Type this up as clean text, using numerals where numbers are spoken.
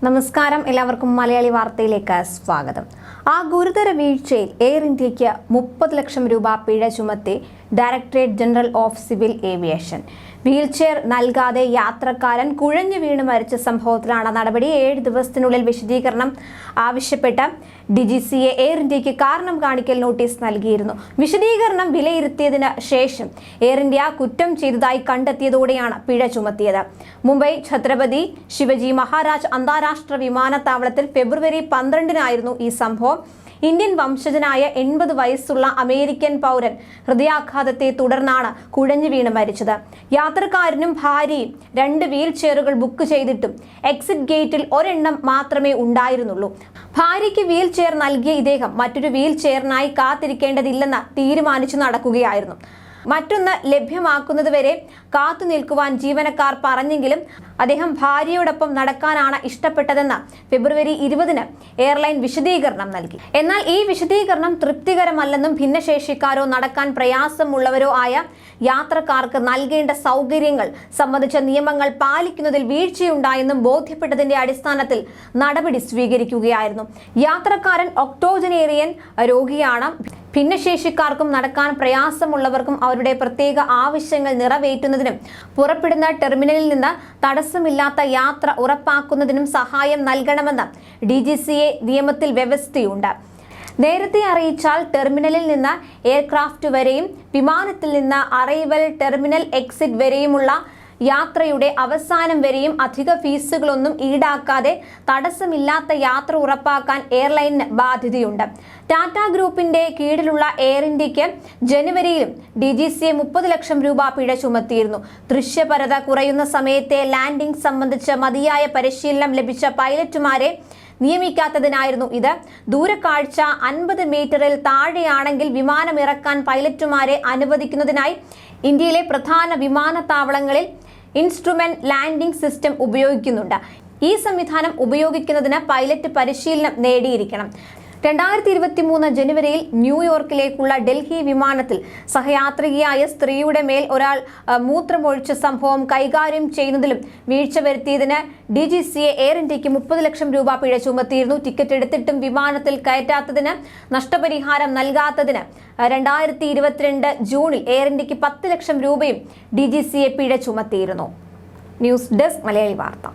നമസ്കാരം, എല്ലാവർക്കും മലയാളി വാർത്തയിലേക്ക് സ്വാഗതം. ആ ഗുരുതര വീഴ്ചയിൽ എയർ ഇന്ത്യയ്ക്ക് 30 ലക്ഷം രൂപ പിഴ ചുമത്തി directorate general of civil aviation. Wheelchair നൽകാതെ യാത്രക്കാരൻ കുഴഞ്ഞു വീണ് മരിച്ച സംഭവത്തിലാണ് നടപടി. 7 ദിവസത്തിനുള്ളിൽ വിശദീകരണം ആവശ്യപ്പെട്ട് DGCA എയർ ഇന്ത്യയ്ക്ക് കാരണം കാണിക്കൽ നോട്ടീസ് നൽകിയിരുന്നു. വിശദീകരണം വിലയിരുത്തിയതിന് ശേഷം എയർ ഇന്ത്യ കുറ്റം ചെയ്തതായി കണ്ടെത്തിയതോടെയാണ് പിഴ ചുമത്തിയത്. മുംബൈ ഛത്രപതി ശിവജി മഹാരാജ് അന്താരാഷ്ട്ര വിമാനത്താവളത്തിൽ ഫെബ്രുവരി 12-നായിരുന്നു ഈ സംഭവം. ഇന്ത്യൻ വംശജനായ 80 വയസ്സുള്ള അമേരിക്കൻ പൗരൻ ഹൃദയാഘാതത്തെ തുടർന്നാണ് കുഴഞ്ഞു വീണ് മരിച്ചത്. യാത്രക്കാരനും ഭാര്യയും 2 വീൽ ചെയറുകൾ ബുക്ക് ചെയ്തിട്ടും എക്സിറ്റ് ഗേറ്റിൽ ഒരെണ്ണം മാത്രമേ ഉണ്ടായിരുന്നുള്ളൂ. ഭാര്യയ്ക്ക് വീൽ ചെയർ നൽകിയ ഇദ്ദേഹം മറ്റൊരു വീൽ ചെയറിനായി കാത്തിരിക്കേണ്ടതില്ലെന്ന് തീരുമാനിച്ചു നടക്കുകയായിരുന്നു. മറ്റൊന്ന് ലഭ്യമാക്കുന്നതുവരെ കാത്തു നിൽക്കുവാൻ ജീവനക്കാർ പറഞ്ഞെങ്കിലും അദ്ദേഹം ഭാര്യയോടൊപ്പം നടക്കാനാണ് ഇഷ്ടപ്പെട്ടതെന്ന് ഫെബ്രുവരി 20-ന് എയർലൈൻ വിശദീകരണം നൽകി. എന്നാൽ ഈ വിശദീകരണം തൃപ്തികരമല്ലെന്നും ഭിന്നശേഷിക്കാരോ നടക്കാൻ പ്രയാസമുള്ളവരോ ആയ യാത്രക്കാർക്ക് നൽകേണ്ട സൗകര്യങ്ങൾ സംബന്ധിച്ച നിയമങ്ങൾ പാലിക്കുന്നതിൽ വീഴ്ചയുണ്ടായെന്നും ബോധ്യപ്പെട്ടതിന്റെ അടിസ്ഥാനത്തിൽ നടപടി സ്വീകരിക്കുകയായിരുന്നു. യാത്രക്കാരൻ ഒക്ടോജനേറിയൻ രോഗിയാണ്. ഭിന്നശേഷിക്കാർക്കും നടക്കാൻ പ്രയാസമുള്ളവർക്കും അവരുടെ പ്രത്യേക ആവശ്യങ്ങൾ നിറവേറ്റുന്നതിനും പുറപ്പെടുന്ന ടെർമിനലിൽ നിന്ന് തടസ്സമില്ലാത്ത യാത്ര ഉറപ്പാക്കുന്നതിനും സഹായം നൽകണമെന്ന് DGCA നിയമത്തിൽ വ്യവസ്ഥയുണ്ട്. നേരത്തെ അറിയിച്ചാൽ ടെർമിനലിൽ നിന്ന് എയർക്രാഫ്റ്റ് വരെയും വിമാനത്തിൽ നിന്ന് അറൈവൽ ടെർമിനൽ എക്സിറ്റ് വരെയുമുള്ള യാത്രയുടെ അവസാനം വരെയും അധിക ഫീസുകളൊന്നും ഈടാക്കാതെ തടസ്സമില്ലാത്ത യാത്ര ഉറപ്പാക്കാൻ എയർലൈനിന് ബാധ്യതയുണ്ട്. ടാറ്റ ഗ്രൂപ്പിന്റെ കീഴിലുള്ള എയർ ഇന്ത്യക്ക് ജനുവരിയിലും DGCA 30 ലക്ഷം രൂപ പിഴ ചുമത്തിയിരുന്നു. ദൃശ്യപരത കുറയുന്ന സമയത്തെ ലാൻഡിംഗ് സംബന്ധിച്ച് മതിയായ പരിശീലനം ലഭിച്ച പൈലറ്റുമാരെ നിയമിക്കാത്തതിനായിരുന്നു ഇത്. ദൂരക്കാഴ്ച 50 മീറ്ററിൽ താഴെയാണെങ്കിൽ വിമാനം ഇറക്കാൻ പൈലറ്റുമാരെ അനുവദിക്കുന്നതിനായി ഇന്ത്യയിലെ പ്രധാന വിമാനത്താവളങ്ങളിൽ ഇൻസ്ട്രുമെന്റ് ലാൻഡിംഗ് സിസ്റ്റം ഉപയോഗിക്കുന്നുണ്ട്. ഈ സംവിധാനം ഉപയോഗിക്കുന്നതിന് പൈലറ്റ് പരിശീലനം നേടിയിരിക്കണം. 2023 ജനുവരിയിൽ ന്യൂയോർക്കിലേക്കുള്ള ഡൽഹി വിമാനത്തിൽ സഹയാത്രികയായ സ്ത്രീയുടെ മേൽ ഒരാൾ മൂത്രമൊഴിച്ച സംഭവം കൈകാര്യം ചെയ്യുന്നതിലും വീഴ്ച വരുത്തിയതിന് DGCA എയർ ഇന്ത്യക്ക് 30 ലക്ഷം രൂപ പിഴ ചുമത്തിയിരുന്നു. ടിക്കറ്റ് എടുത്തിട്ടും വിമാനത്തിൽ കയറ്റാത്തതിന് നഷ്ടപരിഹാരം നൽകാത്തതിന് 2022 ജൂണിൽ എയർ ഇന്ത്യക്ക് 10 ലക്ഷം രൂപയും DGCA പിഴ ചുമത്തിയിരുന്നു. ന്യൂസ് ഡെസ്ക് മലയാളി വാർത്ത.